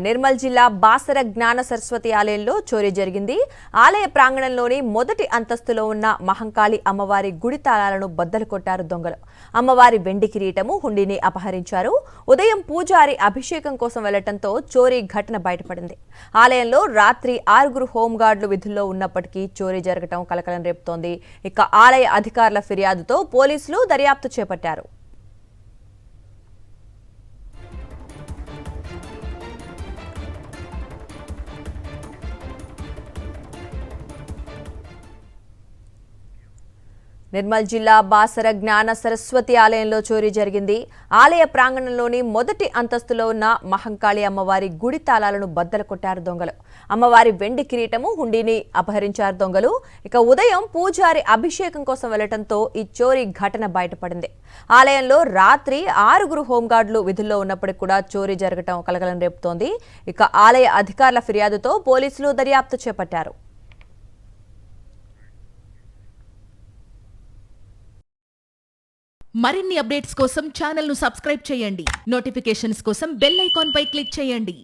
నిర్మల్ జిల్లా బాసర జ్ఞాన సరస్వతి ఆలయంలో చోరీ జరిగింది. ఆలయ ప్రాంగణంలోని మొదటి అంతస్తులో ఉన్న మహంకాళి అమ్మవారి గుడి తాళాలను బద్దలు కొట్టారు దొంగలు. అమ్మవారి వెండి కిరీటము హుండీని అపహరించారు. ఉదయం పూజారి అభిషేకం కోసం వెళ్లడంతో చోరీ ఘటన బయటపడింది. ఆలయంలో రాత్రి 6 హోంగార్డులు విధుల్లో ఉన్నప్పటికీ చోరీ జరగడం కలకలం రేపుతోంది. ఇక ఆలయ అధికారుల ఫిర్యాదుతో పోలీసులు దర్యాప్తు చేపట్టారు. నిర్మల్ జిల్లా బాసర జ్ఞాన సరస్వతి ఆలయంలో చోరీ జరిగింది. ఆలయ ప్రాంగణంలోని మొదటి అంతస్తులో ఉన్న మహంకాళి అమ్మవారి గుడి తాళాలను బద్దలు కొట్టారు దొంగలు. అమ్మవారి వెండి కిరీటము హుండీని అపహరించారు దొంగలు. ఇక ఉదయం పూజారి అభిషేకం కోసం వెళ్లడంతో ఈ చోరీ ఘటన బయటపడింది. ఆలయంలో రాత్రి 6 హోంగార్డులు విధుల్లో ఉన్నప్పటికీ కూడా చోరీ జరగడం కలకలం రేపుతోంది. ఇక ఆలయ అధికారుల ఫిర్యాదుతో పోలీసులు దర్యాప్తు చేపట్టారు. మరిన్ని అప్డేట్స్ కోసం ఛానల్ ను సబ్స్క్రైబ్ చేయండి. నోటిఫికేషన్స్ కోసం బెల్ ఐకాన్ పై క్లిక్ చేయండి.